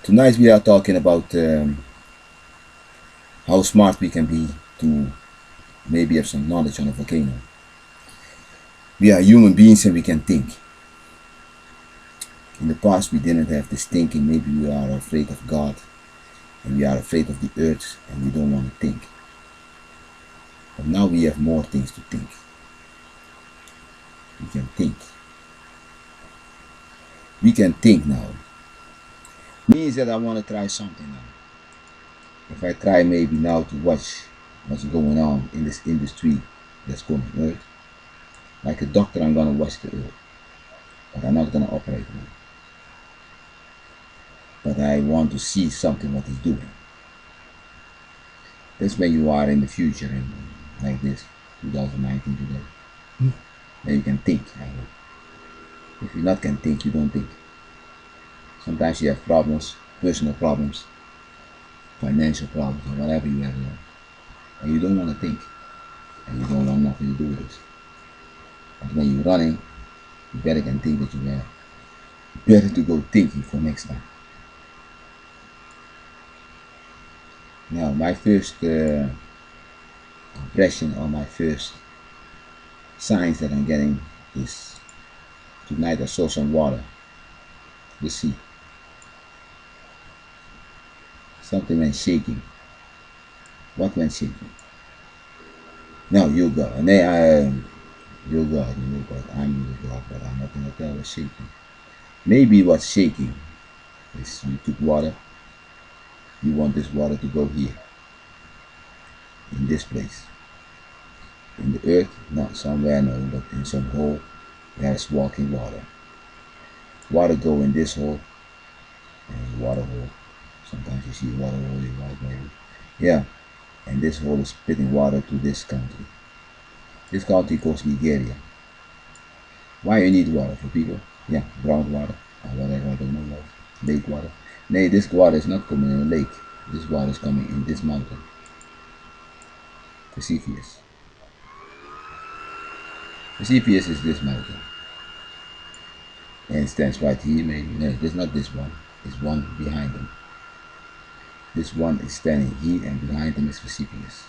Tonight we are talking about how smart we can be to maybe have some knowledge on a volcano. We are human beings and we can think. In the past we didn't have this thinking. Maybe we are afraid of God and we are afraid of the earth and we don't want to think. But now we have more things to think. We can think. We can think now. Means that I want to try something now. If I try maybe now to watch what's going on in this industry that's going on earth, like a doctor I'm gonna watch the earth, but I'm not gonna operate on it. But I want to see something what he's doing. That's when you are in the future and like this, 2019 today. Then you can think. I hope. If you not can think, you don't think. Sometimes you have problems, personal problems, financial problems, or whatever you have, and you don't want to think, and you don't want nothing to do with it. But when you're running, you better can think that you have. Better to go thinking for next time. Now, my first impression or my first signs that I'm getting is tonight I saw some water, the sea. Something went shaking. What went shaking? No, you God. And then you God, I'm your God, but I'm not gonna tell what's shaking. Maybe what's shaking is you took water. You want this water to go here, in this place, in the earth, not somewhere no, but in some hole. There's walking water. Water go in this hole, and water hole. Sometimes you see water hole, you right maybe. Yeah, and this hole is spitting water to this country. This country calls Nigeria. Why you need water for people? Yeah, groundwater or whatever, I don't know what. Lake water. Nay, this water is not coming in a lake. This water is coming in this mountain. Vesuvius. Vesuvius is this mountain. And it stands right here, maybe. No, it's not this one. It's one behind him. This one is standing here and behind him is Vesuvius.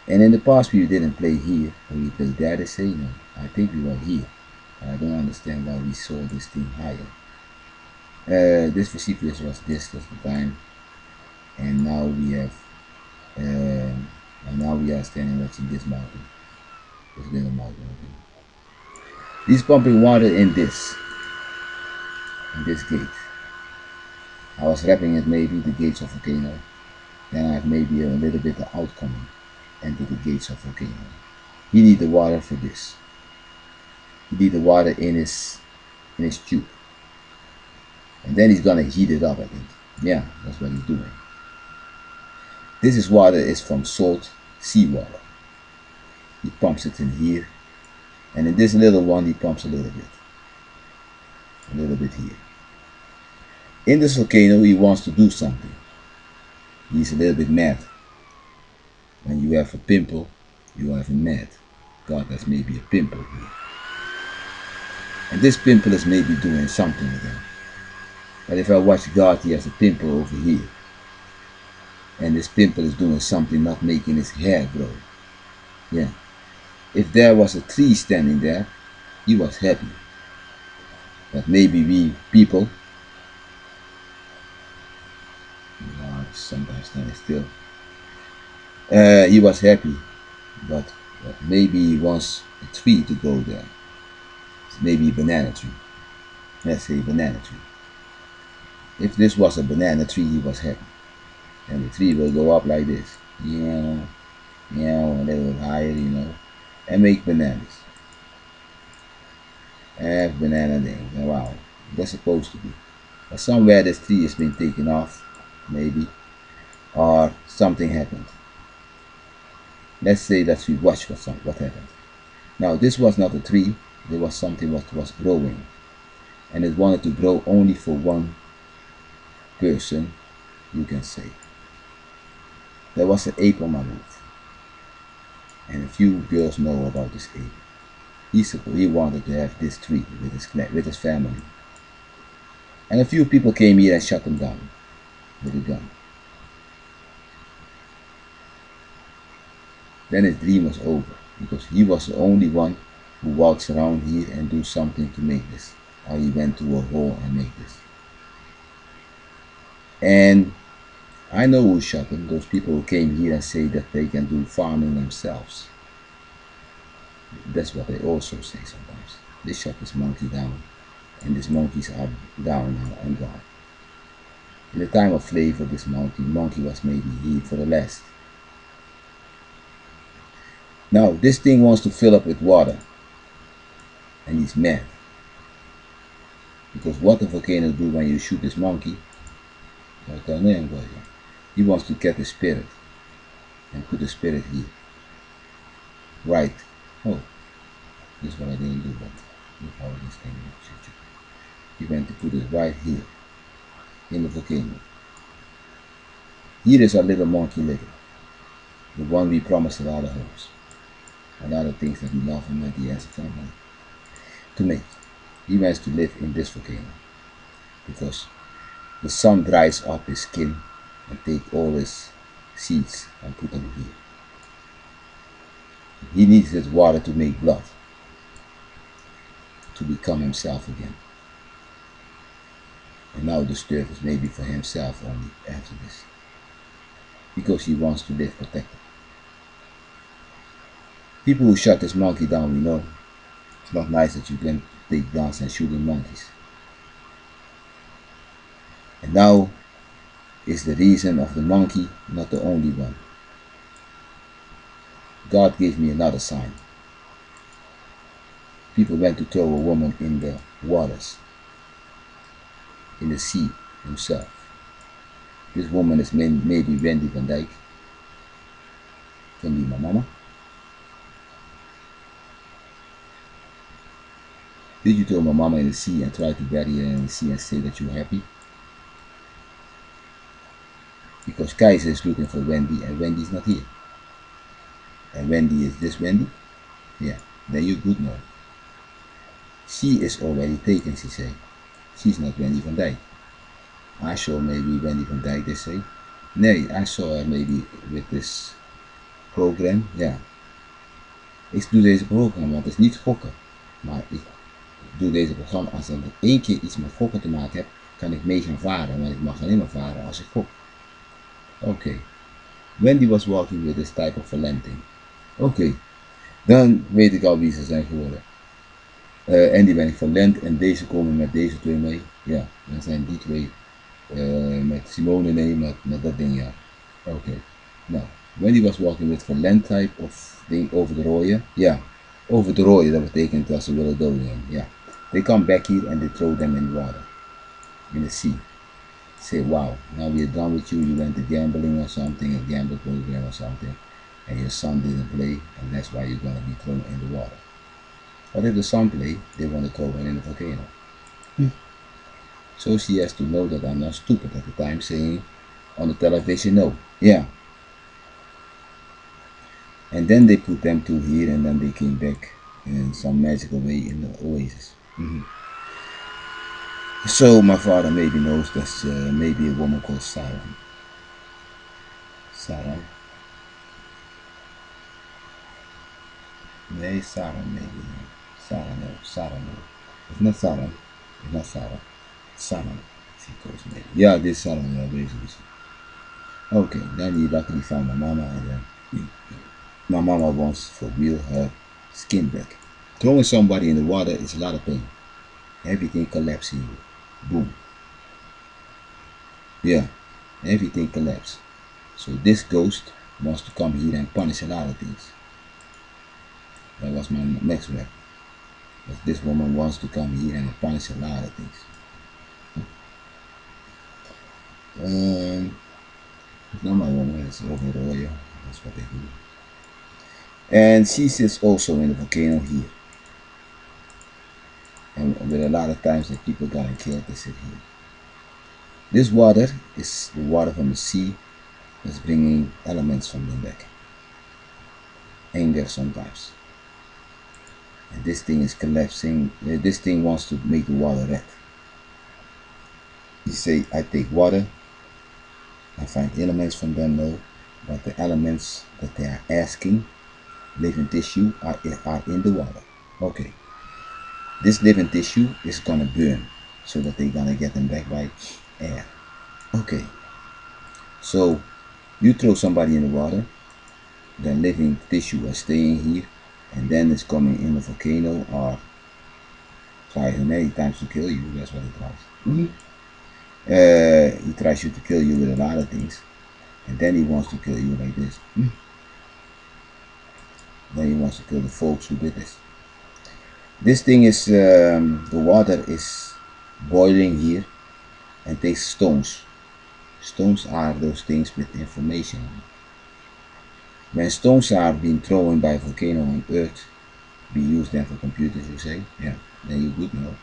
And in the past we didn't play here, or we played there, they say, no, I think we were here. I don't understand why we saw this thing higher. This Vesuvius was this at the time, and now we have, and now we are standing watching this mountain, this little mountain. He's pumping water in this gate. I was wrapping it maybe the gates of volcano. Then I have maybe a little bit of outcoming into the gates of volcano. He need the water for this. He need the water in his tube. And then he's gonna heat it up, I think. Yeah, that's what he's doing. This is water is from salt seawater. He pumps it in here. And in this little one he pumps a little bit. A little bit here. In this volcano he wants to do something. He's a little bit mad. When you have a pimple, you have a mad. God has maybe a pimple here. And this pimple is maybe doing something again. But if I watch God, he has a pimple over here. And this pimple is doing something, not making his hair grow. Yeah. If there was a tree standing there, he was happy. But maybe we people, sometimes standing still, he was happy. But maybe he wants a tree to go there. Maybe a banana tree. Let's say a banana tree. If this was a banana tree, he was happy. And the tree will go up like this. Yeah, a little higher, and make bananas. Have banana things. Wow, that's supposed to be. But somewhere this tree has been taken off, maybe, or something happened. Let's say that we watch what happened. Now this was not a tree, there was something what was growing. And it wanted to grow only for one person, you can say. There was an ape on my roof. And a few girls know about this ape. He wanted to have this tree with his family. And a few people came here and shut him down with a gun. Then his dream was over, because he was the only one who walks around here and do something to make this. Or he went to a hole and made this. And I know who shot him, those people who came here and say that they can do farming themselves. That's what they also say sometimes. They shot this monkey down, and these monkeys are down now and gone. In the time of flavor, this monkey was maybe here for the last. Now, this thing wants to fill up with water, and he's mad. Because what the volcano do when you shoot this monkey, he wants to get the spirit and put the spirit here. Right. Oh, this is what I didn't do, but look how this thing is. He went to put it right here in the volcano. Here is our little monkey living. The one we promised a lot of hopes. A lot of things that we love him at the end of family to make. He wants to live in this volcano. Because the sun dries up his skin and take all his seeds and put them here. He needs this water to make blood, to become himself again. And now the stir is maybe for himself only after this. Because he wants to live protected. People who shut this monkey down, we know. It's not nice that you can take guns and shooting monkeys. And now is the reason of the monkey not the only one. God gave me another sign. People went to throw a woman in the waters, in the sea himself. This woman is maybe Wendy van Dijk. Can be my mama. Did you throw my mama in the sea and try to bury her in the sea and say that you're happy? Because Kaiser is looking for Wendy and Wendy's not here. And Wendy is this Wendy? Yeah, then you're good now. She is already taken, she say. She's not Wendy van Dijk. I saw maybe Wendy van Dijk, they say. Nee, I saw her maybe with this program, ja. Ik doe deze programma, want het is niet gokken. Maar ik doe deze programma, als ik één keer iets met gokken te maken heb, kan ik mee gaan varen. Maar ik mag alleen maar varen als ik gok. Oké. Wendy was walking with this type of talenting. Oké. Dan weet ik al wie ze zijn geworden. En die ben ik verlend en deze komen met deze twee mee. Ja, dan zijn die twee met Simone nee, met dat ding, ja. Oké. Nou, Wendy was walking with verlend type of ding over de rooien. Ja, over de rooien, dat betekent dat ze willen doden. Ja. They come back here and they throw them in the water. In the sea. Say, wow, now we're done with you. You went to gambling or something, a gamble program or something. And your son didn't play, and that's why you're going to be thrown in the water. But if the son play, they want to throw him in the volcano. So she has to know that I'm not stupid at the time saying on the television, no. Yeah. And then they put them two here and then they came back in some magical way in the oasis. So my father maybe knows there's maybe a woman called Sarah. Sarah. Nee, Sarah maybe. Sarah no. Sarah no. It's not Sarah. It's not Sarah. Sarah. She calls maybe. Yeah, this Sarah, yeah, basically. Okay, then he luckily found my mama and then my mama wants for real her skin back. Throwing somebody in the water is a lot of pain. Everything collapsing. Boom. Yeah, everything collapsed. So this ghost wants to come here and punish a lot of things. That was my next rap. But this woman wants to come here and punish a lot of things. Now my woman is over there. That's what they do. And she sits also in the volcano here. And with a lot of times that people got killed, they sit here. This water is the water from the sea that's bringing elements from them back. Anger sometimes. And this thing is collapsing. This thing wants to make the water red. He say, I take water, I find elements from them, no, but the elements that they are asking, living tissue, are in the water. Okay, this living tissue is gonna burn, so that they're gonna get them back by air. Okay, so you throw somebody in the water, the living tissue is staying here, and then it's coming in the volcano or tries many times to kill you. That's what he tries. He tries to kill you with a lot of things, and then he wants to kill you like this. Then he wants to kill the folks who did this. This thing is, the water is boiling here and takes stones. Stones are those things with information. When stones are being thrown by a volcano on Earth, we use them for computers, you say? Yeah, then you would know.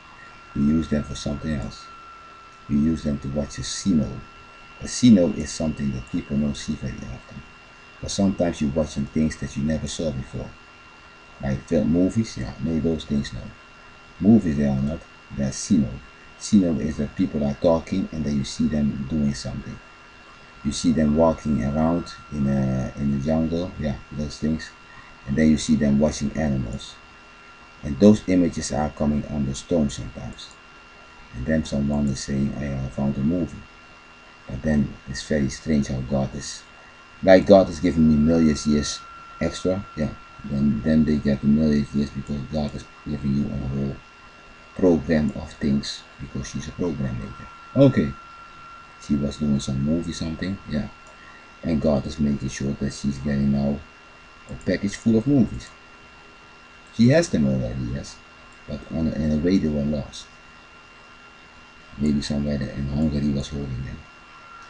We use them for something else. We use them to watch a signal. A signal is something that people don't see very often. But sometimes you're watching things that you never saw before. Like film movies, yeah, maybe those things no. Movies they are not, they're signal. Signal is that people are talking and then you see them doing something. You see them walking around in the jungle, yeah, those things. And then you see them watching animals. And those images are coming on the stone sometimes. And then someone is saying, I found a movie. But then it's very strange how God is. Like God is giving me millions years extra, yeah. Then they get the millions years because God is giving you a whole program of things because she's a program maker. Okay. She was doing some movie something, yeah. And God is making sure that she's getting now a package full of movies. She has them already, yes. But in a way they were lost. Maybe somewhere in Hungary was holding them.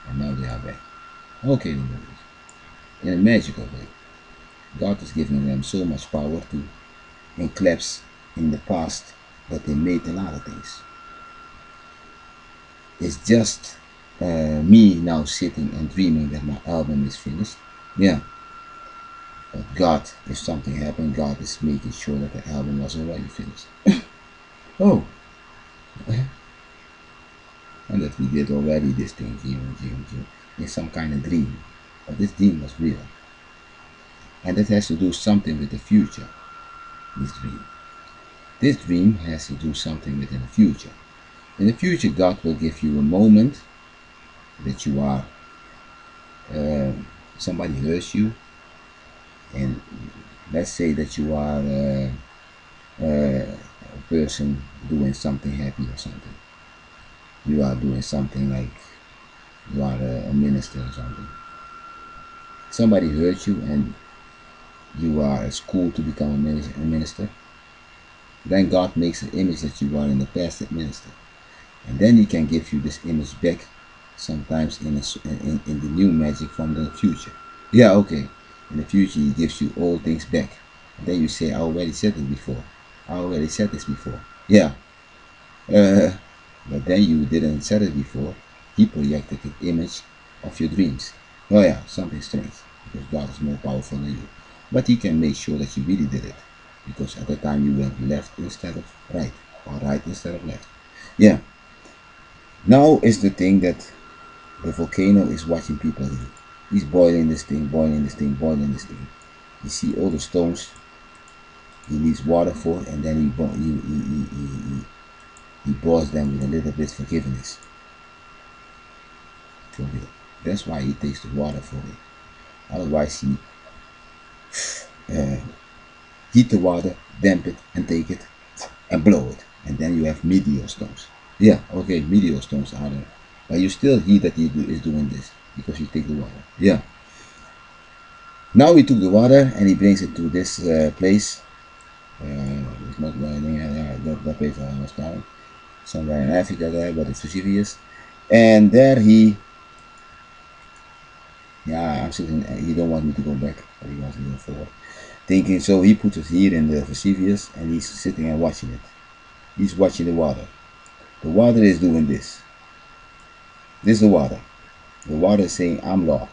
And now they are back. Okay, the movies. In a magical way. God is giving them so much power to enclapse in the past that they made a lot of things. It's just me now sitting and dreaming that my album is finished. Yeah. But God, if something happened, God is making sure that the album was already finished. Oh, and that we did already this thing, in some kind of dream. But this dream was real. And it has to do something with the future, this dream. This dream has to do something within the future. In the future, God will give you a moment that you are, uh, somebody hurts you, and let's say that you are a person doing something happy or something. You are doing something like you are a minister or something. Somebody hurt you and you are at school to become a minister. Then God makes an image that you are in the past a minister. And then he can give you this image back sometimes in the new magic from the future. Yeah, okay. In the future he gives you all things back. And then you say, I already said it before. I already said this before. Yeah. Uh, but then you didn't said it before. He projected the image of your dreams. Oh yeah, something strange. Because God is more powerful than you. But he can make sure that you really did it. Because at the time you went left instead of right. Or right instead of left. Yeah. Now is the thing that the volcano is watching people here. He's boiling this thing, boiling this thing, boiling this thing. You see all the stones he needs water for, and then he boils them with a little bit forgiveness for it. That's why he takes the water for it. Otherwise, he uh, heat the water, damp it, and take it and blow it, and then you have meteor stones. Yeah, okay, meteor stones are there, but you still hear that is doing this because you take the water. Yeah. Now he took the water and he brings it to this place. It's not that place I was down somewhere in Africa there, but it's Vesuvius, and there he, yeah, I'm sitting. He don't want me to go back, but he wants me to go forward. Thinking, so he put it here in the Vesuvius, and he's sitting and watching it. He's watching the water. The water is doing this. This is the water. The water is saying, "I'm law."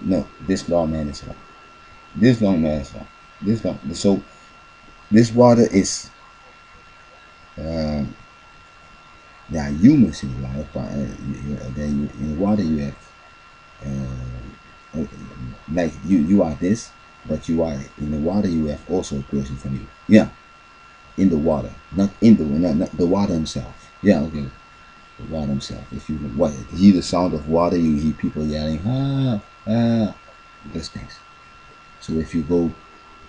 No, this lawman is law. This lawman is law. This law. So this water is there are humans in the water. Then in the water you have uh, like you are this, but you are in the water. You have also a person from you. Yeah, in the water, not in the not the water himself. Yeah, okay, the water himself. If you hear the sound of water, you hear people yelling those things. So if you go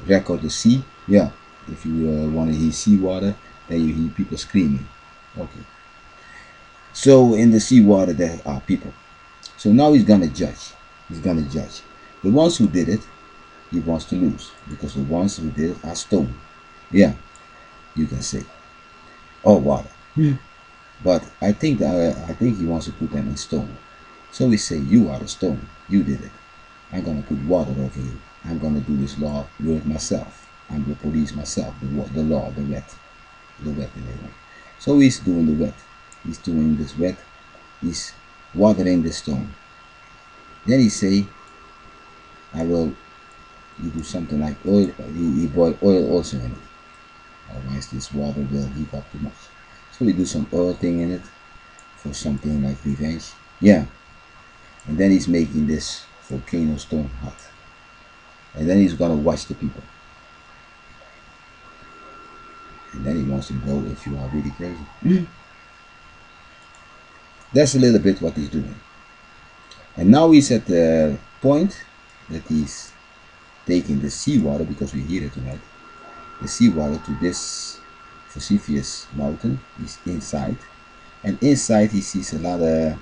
record the sea, yeah, if you want to hear sea water, then you hear people screaming. Okay. So in the sea water there are people. So now he's gonna judge. He's gonna judge. The ones who did it, he wants to lose because the ones who did it are stone. Yeah, you can say, or water. But I think he wants to put them in stone. So we say, you are the stone. You did it. I'm gonna put water over you. I'm gonna do this law with myself. I'm the police myself. The law, the wet and everything. So he's doing the wet. He's doing this wet. He's watering the stone. Then he say, I will. You do something like oil. He boil oil also in it. Otherwise, this water will heat up too much. So we do some oil thing in it for something like revenge. Yeah. And then he's making this volcano stone hot. And then he's gonna watch the people. And then he wants to know if you are really crazy. That's a little bit what he's doing. And now he's at the point that he's taking the seawater, because we hear it tonight, the seawater to this Vesuvius mountain. He's inside. And inside he sees a lot of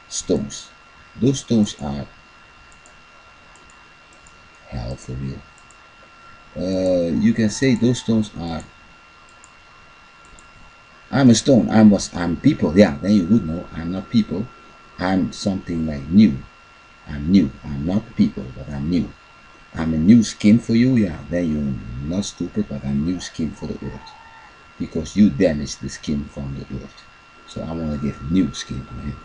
stones. Those stones are hell for real. You can say those stones are, I'm a stone. I'm people. Yeah, then you would know I'm not people. I'm something like new. I'm new. I'm not people, but I'm new. I'm a new skin for you. Yeah, then you're not stupid, but I'm new skin for the earth. Because you damaged the skin from the earth. So I want to give new skin to him.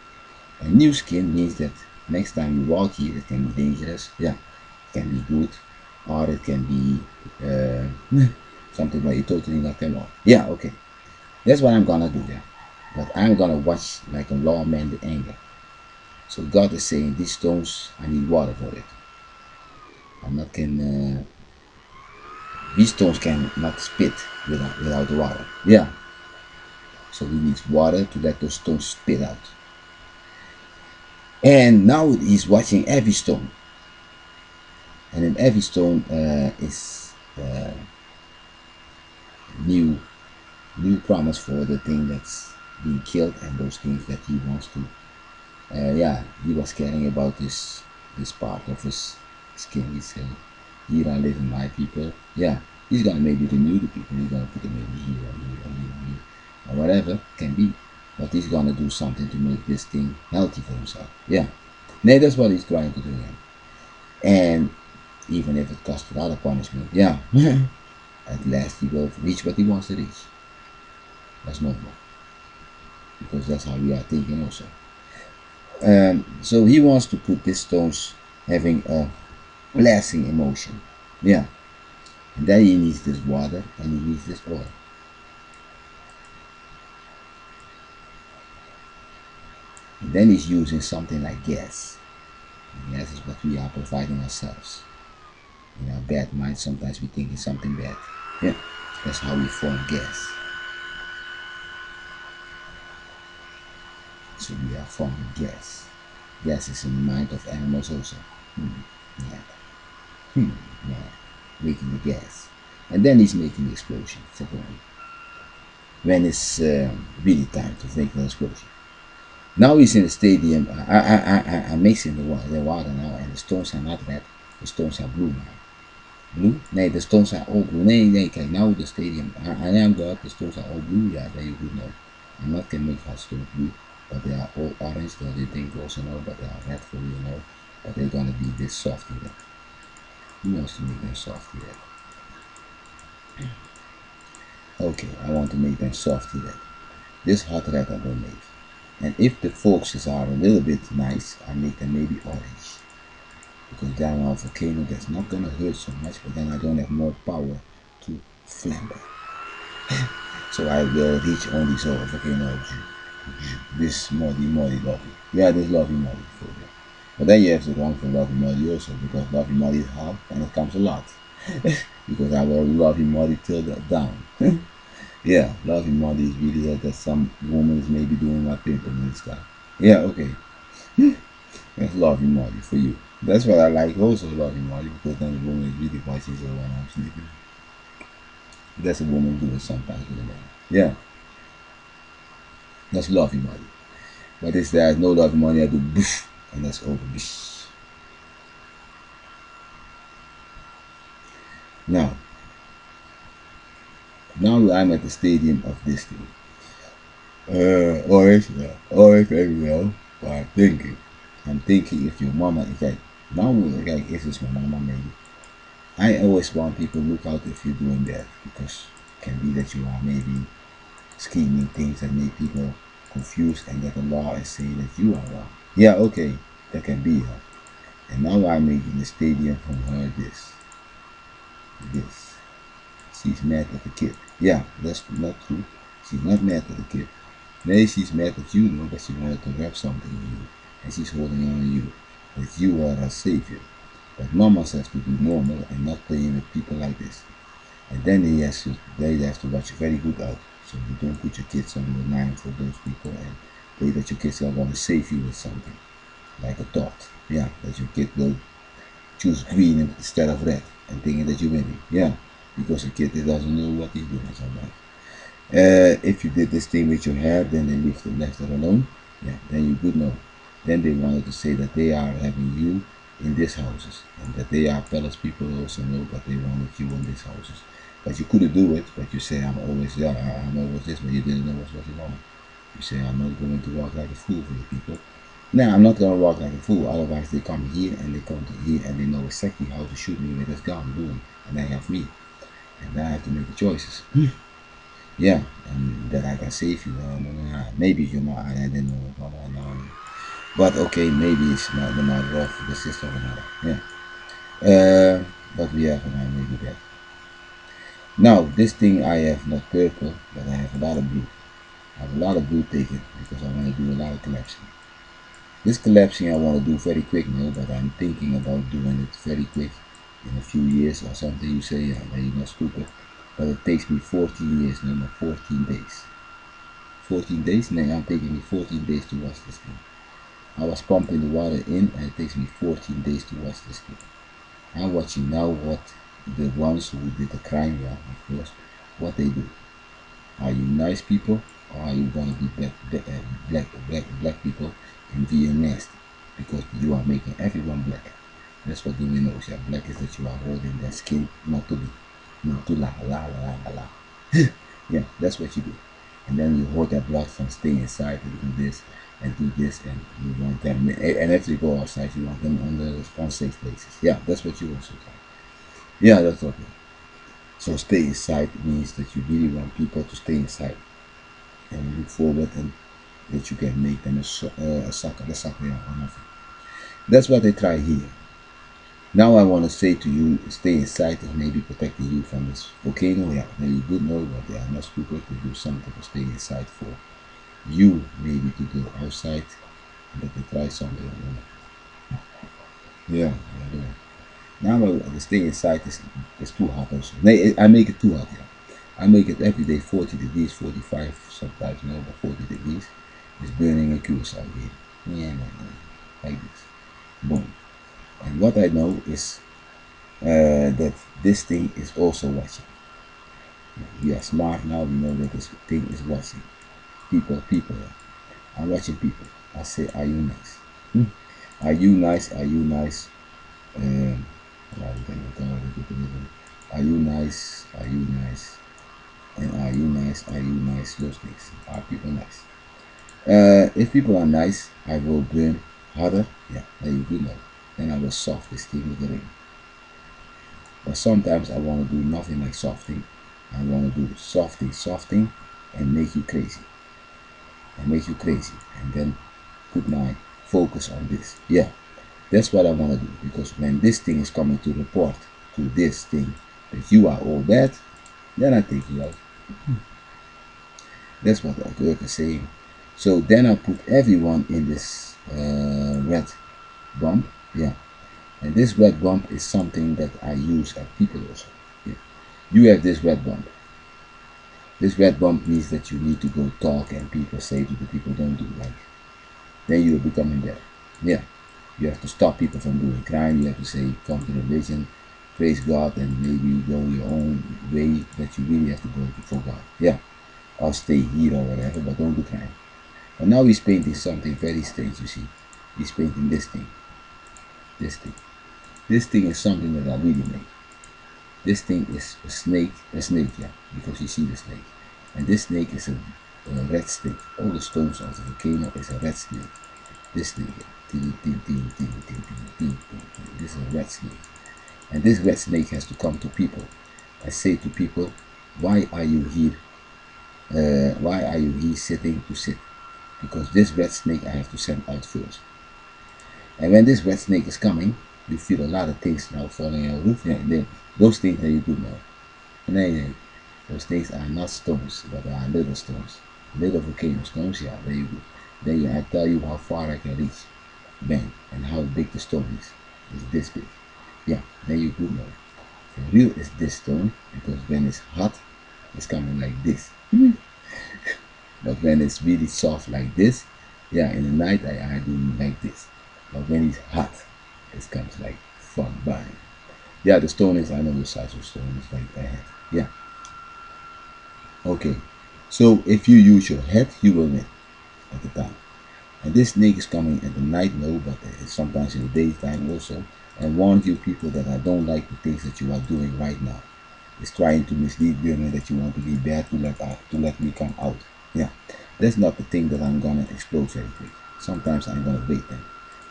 A new skin means that next time you walk here, it can be dangerous. Yeah, it can be good, or it can be something where you totally knock them off. Yeah, okay. That's what I'm gonna do there. But I'm gonna watch like a lawman with anger. So God is saying, these stones, I need water for it. I'm not can. These stones can not spit without the water. Yeah. So he needs water to let those stones spit out. And now he's watching every stone. And in every stone is new promise for the thing that's being killed and those things that he wants to. Yeah, he was caring about this part of his skin. He said, "Here I live in my people." Yeah, he's gonna maybe renew the people. He's gonna put them maybe here or here or here or here or whatever can be. But he's gonna do something to make this thing healthy for himself. Yeah, no, that's what he's trying to do. Yeah. And even if it costs a lot of punishment, yeah, at last he will reach what he wants to reach. That's normal because that's how we are thinking also. So he wants to put these stones having a lasting emotion. Yeah. And then he needs this water and he needs this oil. And then he's using something like gas. And gas is what we are providing ourselves. In our bad mind, sometimes we think it's something bad. Yeah. That's how we form gas. So we are forming gas. Gas is in the mind of animals also. Yeah. Yeah. Making the gas. And then he's making the explosion. When it's really time to make an explosion. Now he's in the stadium. I'm mixing the water now, and the stones are not red. The stones are blue now. Blue? Nee, the stones are all blue. Nee, kijk, now the stadium. I am God, the stones are all blue. Yeah, there you would know. I'm not can make our stones blue, but they are all orange. Though they think also know, but they are red for you know. But they're gonna be this soft in that. Who wants to make them soft in that? Okay, I want to make them soft in that. This hot red I will make. And if the foxes are a little bit nice, I make them maybe orange. Because then on a volcano that's not gonna hurt so much, but then I don't have more power to flambe. So I will reach only so a volcano. This Muddy Lovey. Yeah, this Lovey Muddy for you. But then you have to run for Lovey Muddy also because Lovey Muddy is hard and it comes a lot. Because I will Lovey Muddy till down. Yeah, Lovey Muddy is really that some woman is maybe doing my paper and stuff. Yeah, okay. That's Lovey Muddy for you. That's what I like also Lovey Muddy because then the woman is really watching so when I'm sleeping. That's a woman doing sometimes with a man. Yeah, that's Lovey Muddy. But if there's no Lovey Muddy, I do boof and that's over. Boof. Now, now I'm at the stadium of this thing. Always very well. But I'm thinking if your mama, if like, now like if it's my mama maybe, I always want people to look out if you're doing that because it can be that you are maybe scheming things that make people confused and that the law is saying that you are wrong. Yeah, okay, that can be her. And now I'm making the stadium from her this. She's mad at the kid. Yeah, that's not true. She's not mad at the kid. Maybe she's mad at you, though, that she wanted to wrap something in you, and she's holding on to you, that you are her savior. But mamas have to be normal and not playing with people like this. And then they have to watch very good out, so you don't put your kids on the line for those people and play that your kids are going to save you with something, like a thought. Yeah, that your kid will choose green instead of red and thinking that you're winning. Yeah, because a kid doesn't know what he's doing sometimes. If you did this thing with your hair, then they left it alone. Yeah, then you could know. Then they wanted to say that they are having you in these houses and that they are palace people also know that they wanted you in these houses. But you couldn't do it, but you say I'm always this, but you didn't know what you wanted. You say I'm not going to walk like a fool for the people. No, I'm not gonna walk like a fool, otherwise they come here and they come to here and they know exactly how to shoot me with this gun, boom, and they have me. And then I have to make the choices. Yeah, and that I can save you. Maybe you're not, I didn't know what I know. But okay, maybe it's not the matter of the system or not. Yeah. But we have maybe that. Now, this thing I have not purple, but I have a lot of blue. I have a lot of blue taken because I want to do a lot of collapsing. This collapsing I want to do very quick now, but I'm thinking about doing it very quick in a few years or something. You say, yeah, you're not stupid. But it takes me 14 years, no, 14 days. 14 days? No, I'm taking me 14 days to wash this thing. I was pumping the water in and it takes me 14 days to wash this thing. I'm watching now what the ones who did the crime, yeah, of course, what they do. Are you nice people or are you gonna be black people and being nasty? Because you are making everyone black. That's what we know. Yeah, black is that you are holding their skin not to be, not to la. Yeah, that's what you do. And then you hold their blood from staying inside and do this and you want them and if they go outside you want them on the unsafe places. Yeah, that's what you also do. Yeah, that's okay. So stay inside means that you really want people to stay inside and look forward and that you can make them a sucker, yeah, or nothing. That's what they try here. Now I want to say to you, stay inside and maybe protecting you from this volcano. Yeah, now you good know that they are not stupid to do something to stay inside for you, maybe to go outside and that they try something. Yeah, yeah. Now the stay inside is too hot also. I make it too hot, yeah. I make it every day 40 degrees, 45 sometimes, but 40 degrees. It's burning a Curacao here. Yeah, like this. Boom. And what I know is that this thing is also watching. We are smart now, we know that this thing is watching. People. I'm watching people. I say, are you nice? Are you nice? Are you nice? Um, are you nice? Are you nice? And are you nice? Are you nice? Those things. Are people nice? If people are nice, I will burn harder. Yeah, there you go. Then I will soft this thing with the ring. But sometimes I want to do nothing like softing. I want to do softing, and make you crazy. And then put my focus on this. Yeah, that's what I want to do. Because when this thing is coming to report to this thing that you are all bad, then I take you out. That's what the Turk is saying. So then I put everyone in this red bump. Yeah. And this red bump is something that I use at people also. Yeah. You have this red bump. This red bump means that you need to go talk and people say to the people don't do like. Then you are becoming better. Yeah. You have to stop people from doing crime. You have to say come to religion, praise God, and maybe go your own way that you really have to go for God. Yeah. Or stay here or whatever, but don't do crime. But now he's painting something very strange, you see. He's painting this thing. This thing. This thing is something that I really made. This thing is a snake, yeah, because you see the snake. And this snake is a red snake. All the stones of the volcano is a red snake. This snake, yeah. This is a red snake. And this red snake has to come to people and say to people, why are you here? Why are you here sitting to sit? Because this red snake I have to send out first. And when this red snake is coming, you feel a lot of things now falling on your roof. Yeah, those things that you do know. Nee, those things are not stones, but they are little stones. Little volcano stones, yeah, there you go. Then I tell you how far I can reach. Bang. And how big the stone is. It's this big. Yeah, then you could know. For real is this stone, because when it's hot, it's coming like this. But when it's really soft like this, yeah, in the night I do like this. But when it's hot, it comes like from bang. Yeah, the stone is, I know the size of stone is like that. Yeah. Okay. So if you use your head, you will win at the time. And this snake is coming at the night, no, but sometimes in the daytime also, and warn you people that I don't like the things that you are doing right now. It's trying to mislead women that you want to be bad to let me come out. Yeah, that's not the thing that I'm gonna explode very quick. Sometimes I'm gonna wait then,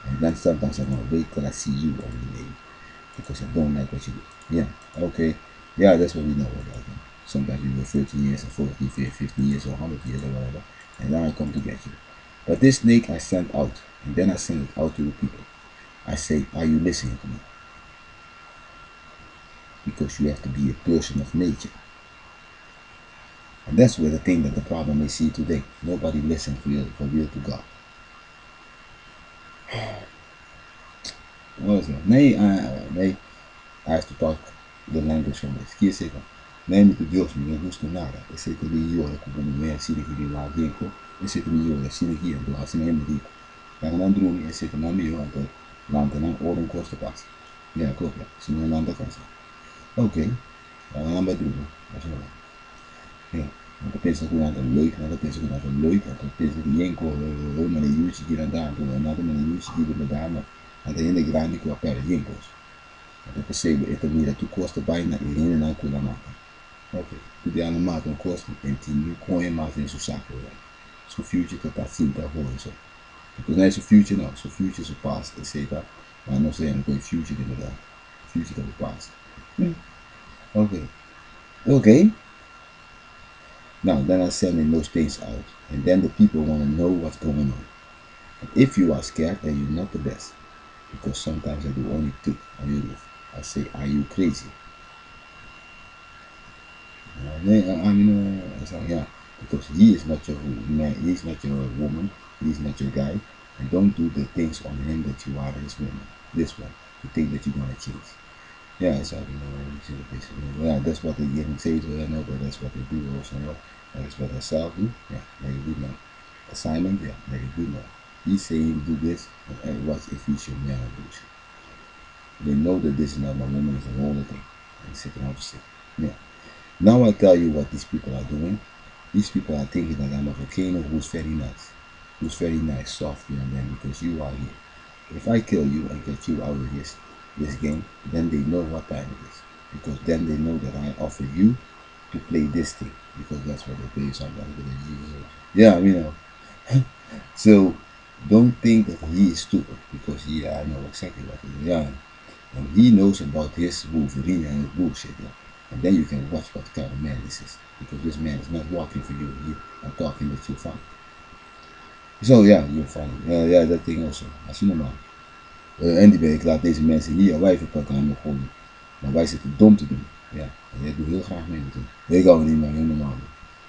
and then sometimes I'm gonna wait till I see you on the name because I don't like what you do. Yeah, okay, yeah, that's what we know about them. Sometimes you go 13 years or 14, 15 years or 100 years or whatever, and then I come to get you. But this snake I sent out, and then I send it out to the people. I say, are you listening to me? Because you have to be a person of nature. And that's where the thing that the problem is here today. Nobody listens for real to God. What is it? Nee, I have to talk the language from this. Quiere decir, nee me Dios me gusta nada. Ese te vi yo como me así de que la viejo. Ese te vi yo así de que ando así me digo. Dan dan droom ese te mami yo ando. Landen dan oren kosten pas. Ja, klopt ja. Zie je landen kan zijn. Oké. Dan bij droom. Dat is wel. Ja. Want penso que nada leuk, nada penso que nada leuk, want penso que nem com o mane yuchi que nada, nada mane yuchi que nada, mas até ainda grande que o apare yenkos. Eu percebo, então mira, tu costa baina e nem na kula mata. Ok, tu de ano mata um costa, entinho, com a mata em seu saco, so future que tá assim, tá bom, isso. Because não é so future não, so future so past, etc. Mas não sei, não tem future de verdade. Future do past. Ok, ok. Now, then I'm sending those things out, and then the people want to know what's going on. And if you are scared, then you're not the best, because sometimes I do only tick on your roof. I say, are you crazy? I mean, I say, yeah, because he is not your man, he is not your woman, he is not your guy, and don't do the things on him that you are his woman, this one, to think that you're gonna change. Yeah, so yeah, that's what they give and say to her, no, but that's what they do also. That's what they self do. Yeah, they do know. Assignment, yeah, they do know. He's saying do this, and watch if he should man do it. They know that this is not my woman, it's a whole thing. And sit around to sit. Yeah. Now I tell you what these people are doing. These people are thinking that I'm a volcano who's very nice, soft on them because you are here. If I kill you and get you out of this game, then they know what time it is. Because then they know that I offer you to play this thing. Because that's what they pay sometimes with the Jesus. Yeah, you know. So don't think that he is stupid because I know exactly what he is. Yeah. And he knows about his Wolverine and his bullshit. Yeah. And then you can watch what kind of man this is. Because this man is not walking for you here and talking that you're funny. So yeah, you're funny. Yeah, that thing also. Als je normaal. En die ik laat deze mensen hier wij verpakken aan nog gewoon. Maar wij zitten dom te doen. Ja, en jij doet heel graag mee natuurlijk. Ik hou niet meer heel normaal.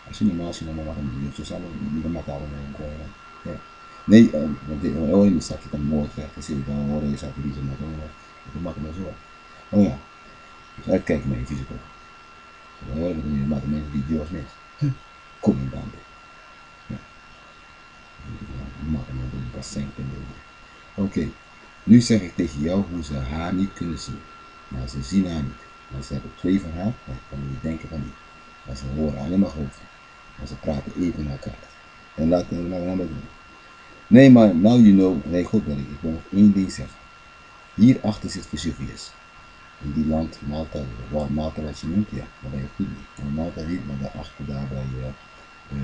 Als je normaal mag doen, zo zal het niet met elkaar doen. Nee, want je zag je dan mooi terecht. Dan zit ik dan horen je zag je die zo maar doen. Dat maakt me zo. Oh ja, dus uitkijken met je fysiek op. Dan hoor je dan maar de mensen die Dios mis. Kom in dan. Ja, maak me een bassin in de. Oké, nu zeg ik tegen jou hoe ze haar niet kunnen zien. Maar ze zien haar niet. Maar ze hebben twee van haar, dan kan je denken van niet. Maar ze horen alleen maar hoofd. Maar ze praten even naar elkaar. En laten we nou doen. Nee, maar now you know. Nee, goed ben ik. Ik wil nog één ding zeggen. Hierachter zit Vesuvius. In die land, Malta, Malta wat je noemt, ja, maar ben je goed niet. Maar Malta niet, maar daarachter daar bij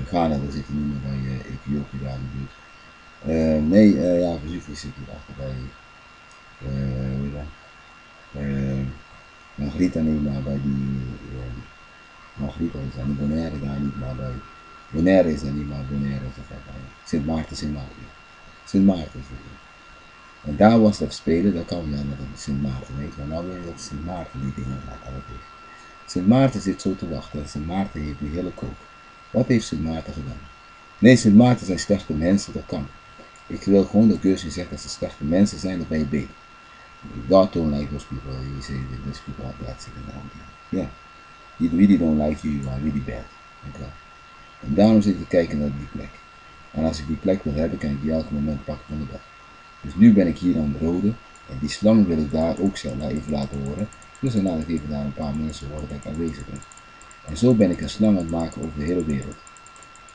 Ghana, daar zit je niet meer bij Ethiopië daar in de buurt. Nee, ja, Vesuvius zit hierachter bij, hoe heet dat? Margarita niet, maar bij die, Margarita is daar niet, Bonaire daar niet, maar bij, Bonaire is daar niet, maar Bonaire is er bij, Sint Maarten, Sint Maarten. Sint Maarten is het. En daar was dat spelen, dat kan dan met Sint Maarten, weet je. Maar nou weet je dat Sint Maarten die dingen gaat. Sint Maarten zit zo te wachten. Sint Maarten heeft die hele kook. Wat heeft Sint Maarten gedaan? Nee, Sint Maarten zijn slechte mensen, dat kan. Ik wil gewoon dat Geus zegt dat ze slechte mensen zijn, dan ben je beter. God don't like those people. You say that those people are bad sitting down there. Yeah. You really don't like you, you are really bad. Okay. En daarom zit je kijken naar die plek. En als ik die plek wil hebben, kan ik die elk moment pakken van de dag. Dus nu ben ik hier aan de rode. En die slang wil ik daar ook zelf even laten horen. Dus dan laat ik even daar een paar mensen horen dat ik aanwezig ben. En zo ben ik een slang aan het maken over de hele wereld.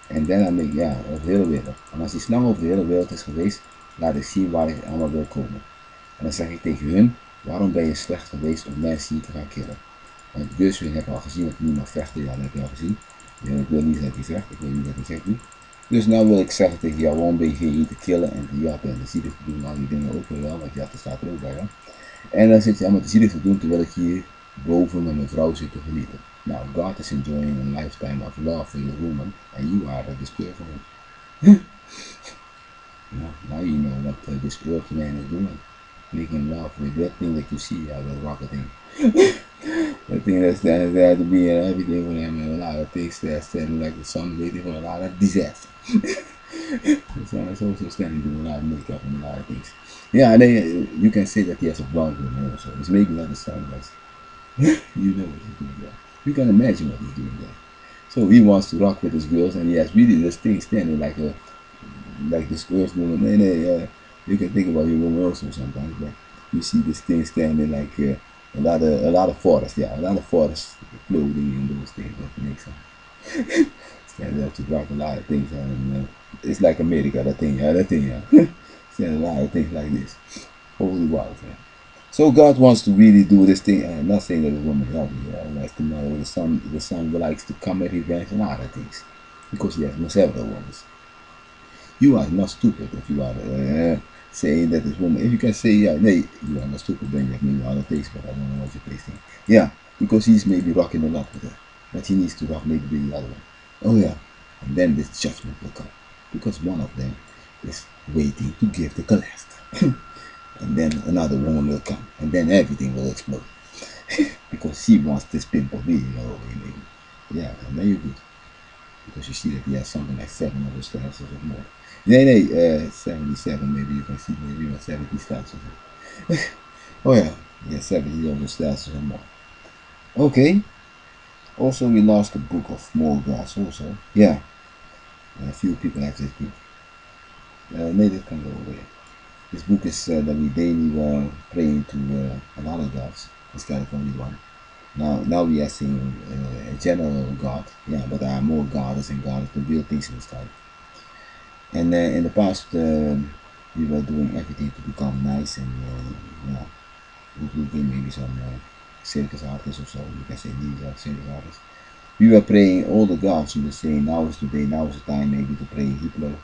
En daarna ben ik, ja, over de hele wereld. En als die slang over de hele wereld is geweest, laat ik zien waar ik allemaal wil komen. En dan zeg ik tegen hun, waarom ben je slecht geweest om mensen hier te gaan killen? Want dus heb je al gezien dat hij niet mag vechten, ja, dat heb je al gezien. Ja, ik wil niet dat hij vecht, ik wil niet dat hij gek doet. Dus nou wil ik zeggen tegen jou, waarom ben je hier te killen en te jatten en te zielig te doen, al die dingen ook wel, want jatten staat er ook bij. Hè? En dan zit je allemaal te zielig te doen terwijl ik hier boven met mijn vrouw zit te genieten. Nou, God is enjoying a lifetime of love for your woman, and you are the disturber. Now you know what this earth man is doing. Making love with that thing that you see, that rocket thing. That thing that stands there to be everything for them, and a lot of things that standing like the sun waiting for a lot of disaster. The sun is also standing doing a lot of makeup and a lot of things. Yeah, and then you can say that he has a blonde woman also. He's making like the sun, but you know what he's doing there. You can imagine what he's doing there. So he wants to rock with his girls, and he has really this thing standing like this girl's woman. You can think about your woman also sometimes, but you see this thing standing like a lot of forest, yeah, a lot of forest clothing and those things that makes sense. Standing up to rock a lot of things, and it's like America, yeah. Standing a lot of things like this. Holy wow, man. So God wants to really do this thing. I'm not saying that the woman is ugly. Likes to know the son likes to come at revenge and other things, because he has several women. You are not stupid if you are saying that this woman. If you can say, yeah, no, you are not stupid, then you have maybe other things, but I don't know what you're tasting. Yeah, because he's maybe rocking a lot with her, but he needs to rock maybe the other one. Oh yeah, and then this judgment will come, because one of them is waiting to give the cholesterol. And then another woman will come, and then everything will explode. Because she wants this pimple being away, maybe. Yeah, and then you're good. Because you see that he has something like 7 of those statues or more. Nee, 77 maybe you can see, maybe even 70 statues. Oh yeah, yeah, 70 of those statues or more. Okay, also we lost the book of more gods also. Yeah, a few people have this book. Nee, dit kan go away. This book is that we daily were praying to a lot of gods instead of only one. Now we are seeing a general God, yeah, but there are more gods and gods to build things in this time. And in the past, we were doing everything to become nice and yeah, including maybe some circus artists or so. You can say these are circus artists. We were praying all the gods. We were saying now is today, now is the time maybe to pray Hitler.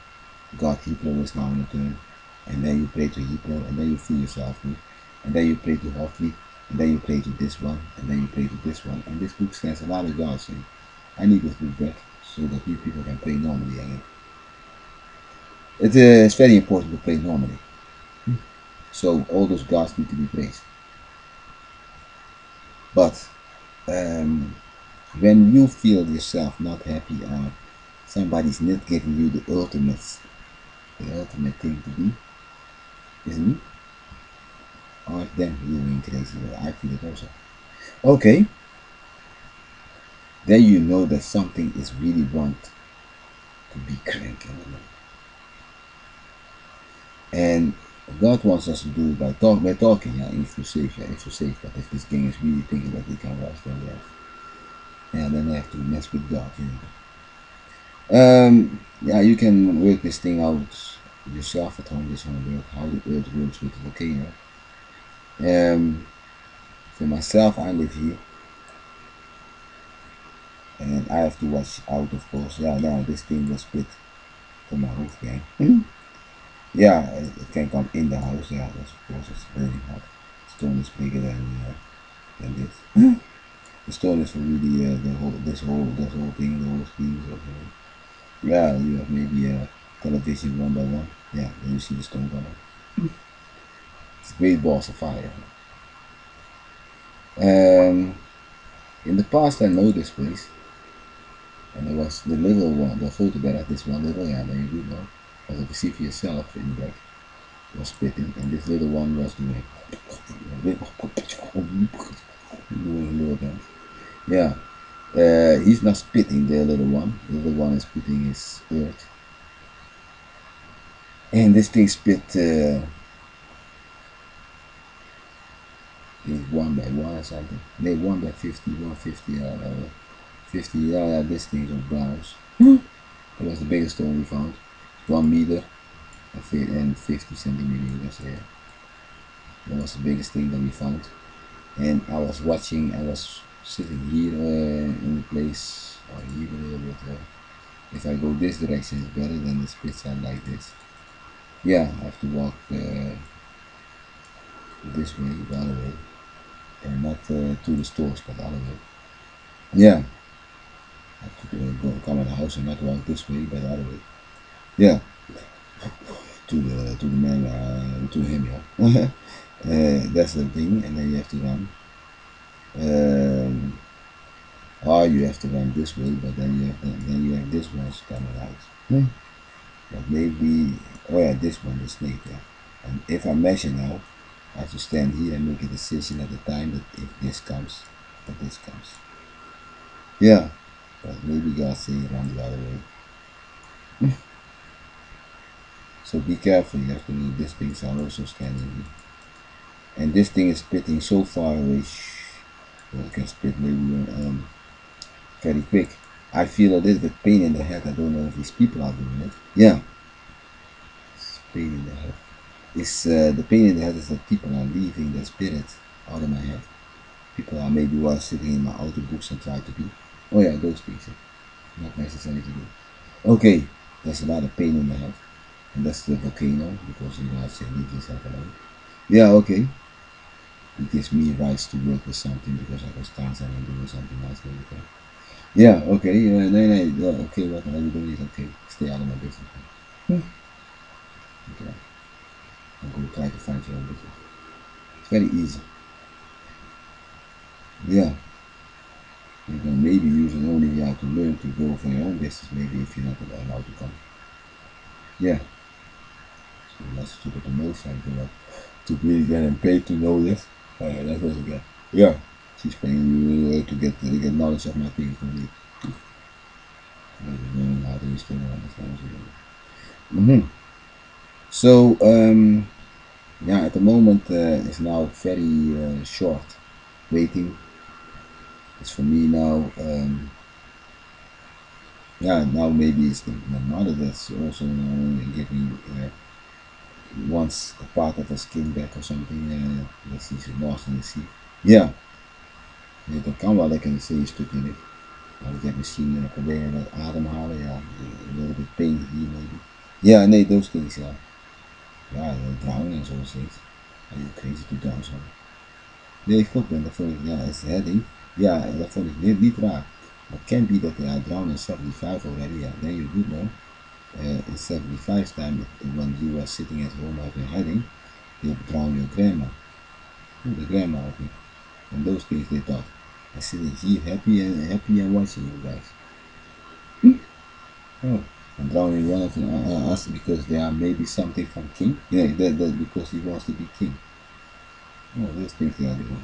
God Hitler is now in the turn. And then you pray to Hitler, and then you feel yourself good. And then you pray to Hoffley, and then you pray to this one, and then you pray to this one. And this book stands a lot of gods in. I need this book back so that you people can pray normally again. It is very important to pray normally. So all those gods need to be praised. But when you feel yourself not happy or somebody's not giving you the ultimate the ultimate thing to be, isn't it? Oh, damn, you're being crazy. I feel it also. Okay, then you know that something is really want to be cranking. And God wants us to do it by talking, yeah, if you're safe, yeah, if you're safe. But if this gang is really thinking that they can rush, then then they have to mess with God, you know. Yeah, you can work this thing out yourself at home. This homework, how the earth works with the volcano. Um, for myself, I live here, and I have to watch out, of course. Yeah, now this thing was split from my roof gang. Yeah, it can come in the house. Yeah, that's of course it's burning hot. Stone is bigger than this. The stone is for really this whole thing, the whole screen. So, yeah, you have maybe a television one by one. Yeah, then you see the stone coming. It's great balls of fire. Um, in the past, I know this place, and it was the little one, the photo that had this one little, yeah, then you do know. But if you see for yourself in the back, it was spitting, and this little one was doing little dance. Yeah, he's not spitting the little one. The little one is spitting his earth, and this thing spit is one by one or something. They one by 50, 150, 50. Yeah, this thing is of browns. That was the biggest stone we found. 1 meter and 50 centimeters. Yeah, that was the biggest thing that we found. And I was watching. I was sitting here in the place, or here a little bit. If I go this direction, it's better than the spits are like this. Yeah, I have to walk this way, the other way, and not to the stores, but the other way. Yeah, I have to come in the house and not walk this way, but the other way. Yeah, to the man, to him, yeah. That's the thing, and then you have to run. Um, or you have to run this way, but then you have this one's coming out. But maybe, oh yeah, this one, the snake, yeah. And if I measure now, I have to stand here and make a decision at the time that if this comes, that this comes. Yeah, but maybe God say run the other way. So be careful, you have to leave these things are also standing here. And this thing is spitting so far away, well, it can spit maybe very quick. I feel a little bit pain in the head. I don't know if these people are doing it. Yeah, it's pain in the head. It's the pain in the head is that people are leaving their spirit out of my head. People are maybe while sitting in my auto books and try to be. Oh yeah, those things. Not necessary to do. Okay, there's a lot of pain in the head. And that's the volcano because you know I say leave this head alone. Yeah, okay. It gives me rights to work with something because I was dancing and doing something else. Okay. Yeah, okay. No, no, no, okay, what are you doing is okay. Stay out of my business. Okay. I'm going to try to find your own business. It's very easy. Yeah. You can maybe use it only you have to learn to go for your own business, maybe if you're not allowed to come. Yeah. So that's stupid to know something like to really get paid to know this. That's what you get. Yeah. She's paying you to get knowledge of my things, don't you? Learning how to still understand what you're doing. So, yeah, at the moment it's now very short. Waiting is for me now. Yeah, now maybe it's my mother that's also giving wants a part of her skin back or something that she's lost in the sea. Ja, dat kan wel lekker een zeestuk in het. Maar ik heb misschien proberen met ademhalen, ja, a little bit pain here maybe. Yeah, nee, those things, yeah. Ja, drowning and those things. Are you crazy to drown zo? Nee, ik ook ben, dat vond ik, ja, is heading. Ja, dat vond ik niet raar. It can be that they are drowned in 75 already, yeah, then you do know. In 75 time, when you are sitting at home having heading, they drown your grandma. The grandma of me. And those things they thought. I sitting here happy and watching you guys. Oh. And drowning one of them us because there are maybe something from king. Yeah, that because he wants to be king. Oh, those things they are doing.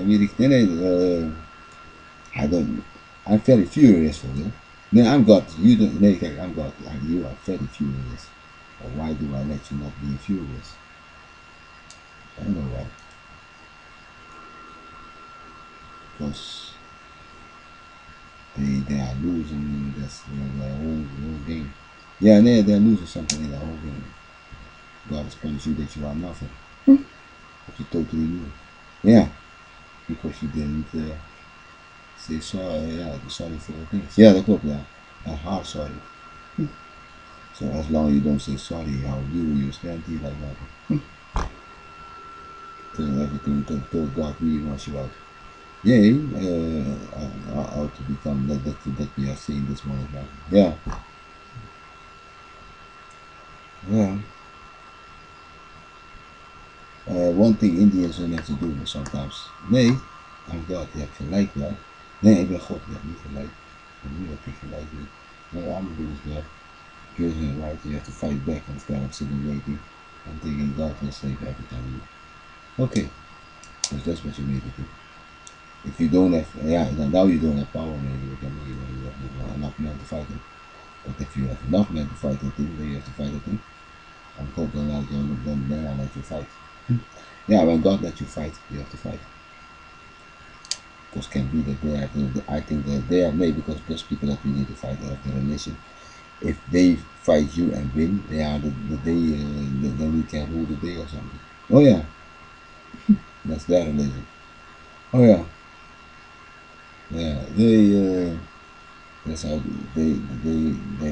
Weet ik, I don't. I'm very furious for you. No, I'm God. You don't. Nee, kijk, I'm God. Like you are very furious. But why do I let you not be furious? I don't know why. Because they are losing this whole game. Yeah, they're losing something in the whole game. God is punishing you that you are nothing. But you totally knew. Yeah, because you didn't say sorry. Yeah, sorry for the things. Yeah, that klopt. Yeah, a hard sorry. So as long as you don't say sorry, how you stand here like nothing. Doing everything till God really wants you out. Yeah, how to become that we are seeing this morning. Yeah, yeah. One thing Indians don't have to do sometimes. Nee, I'm God, je hebt gelijk wel. Nee, ik ben God, je hebt niet gelijk. You have to gelijk niet. No, I'm doing his job. Gives you right, you have to fight back instead of sitting waiting and thinking God will save every time. Okay, because that's what you need to do. If you don't have, yeah, now you don't have power, maybe you have enough men to fight it. But if you have enough men to fight the thing, then you have to fight the thing. And God don't let you, then I'll let you fight. Yeah, when God lets you fight, you have to fight. Because can be that they have, I think that they are maybe because those people that we need to fight have the religion. If they fight you and win, they are the day, then we can rule the day or something. Oh yeah, that's their religion. Oh yeah, yeah, that's how they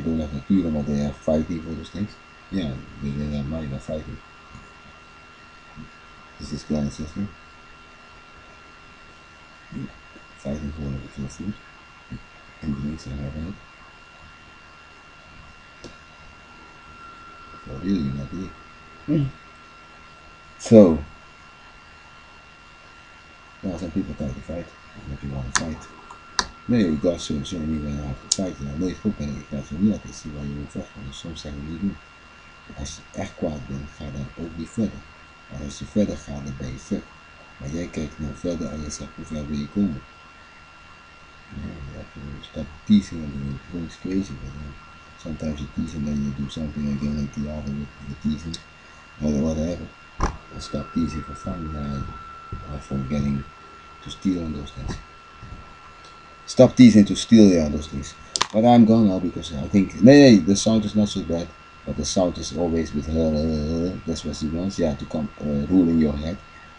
don't have natuur, but they are fighting for those things. Yeah, they are not even fighting. This is kleine sister fighting for food and drinks and having it. For really not here. So, yeah, some people try to fight. If you want to fight. Nee, God zo niet meer naar te fighten. Nou, nee, goed ben ik. Dat je niet altijd zien waar je moet vechten. Dus soms zeggen we niet doen. Als je echt kwaad bent, ga dan ook niet verder. En als je verder gaat, dan ben je ver. Maar jij kijkt nou verder en je zegt hoe ver wil je komen. You have to stop teasing and doing crazy. Sometimes you tease and then you do something again like the other with the teasing or whatever. And stop teasing for fun or for getting to steal on those things. Stop teasing to steal, yeah, those things. But I'm gone now because I think, nee, the sound is not so bad. But the sound is always with her, that's what she wants, yeah, to come rule in your head.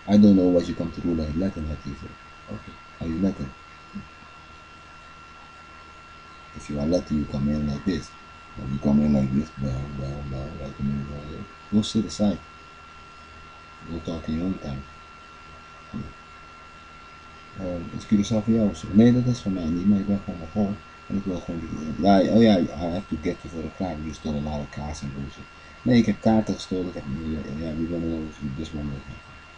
I don't know what you come to rule in Latin head either. Okay, are you Latin? If you are Latin, you come in like this. If you come in like this, like go sit aside. Go talk in your own time. Is Curaçao voor jou? Nee, dat is van mij niet, maar ik ben gewoon begonnen. En ik wil gewoon die, ja, oh ja, I have to get you for the crime. You stole a lot of cars and bullshit. Nee, ik heb kaarten gestolen. Ik heb, ja, we don't know this one.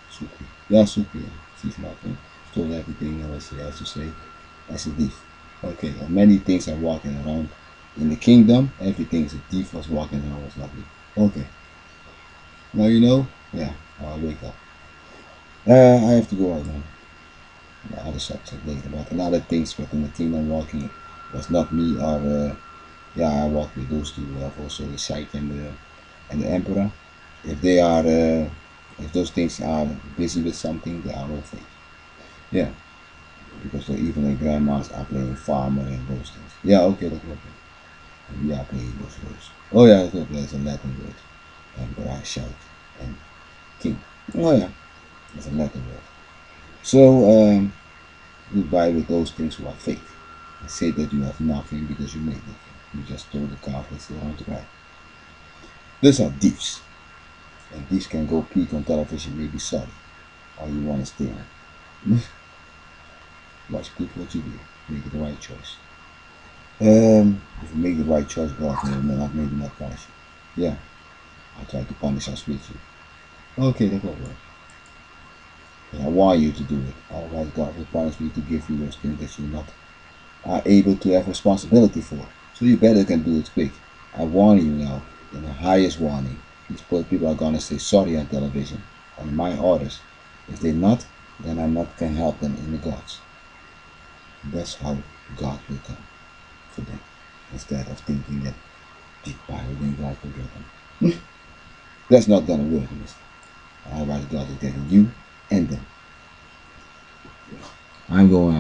Soepie. Ja, soepie. Ja. She's nothing. Stole everything, as she has to say. As a thief. Okay, and many things are walking around. In the kingdom, everything is a thief was walking around was not me. Okay. Now you know? Yeah, I'll wake up. I have to go out now. The other subject later, but a lot of things within the kingdom walking was not me or yeah, I walk with those two. We have also the Sheikh and the Emperor. If they are if those things are busy with something, they are all fake. Yeah, because even the grandmas are playing farmer and those things. Yeah, okay, that's okay. We are playing those roles. Oh yeah, that's okay. That's a Latin word. Emperor, Sheikh, and King. Oh yeah, that's a Latin word. So goodbye with those things who are fake. And say that you have nothing because you made nothing. You just stole the car and still want to ride. Those are thieves. And thieves can go peek on television, maybe sorry. Or you want to stay on. Watch good what you do. Make the right choice. If you make the right choice, God will not maybe not punish you. Yeah, I try to punish us with you. Okay, that's all right. And I want you to do it. Otherwise, God will punish me to give you those things that you not are able to have responsibility for. So you better can do it quick. I warn you now, in the highest warning. These poor people are gonna say sorry on television, on my orders. If they not, then I not can help them in the gods. That's how God will come for them. Instead of thinking that big power, then God will get them. That's not gonna work, mister. Otherwise God is getting you and them. I'm going out.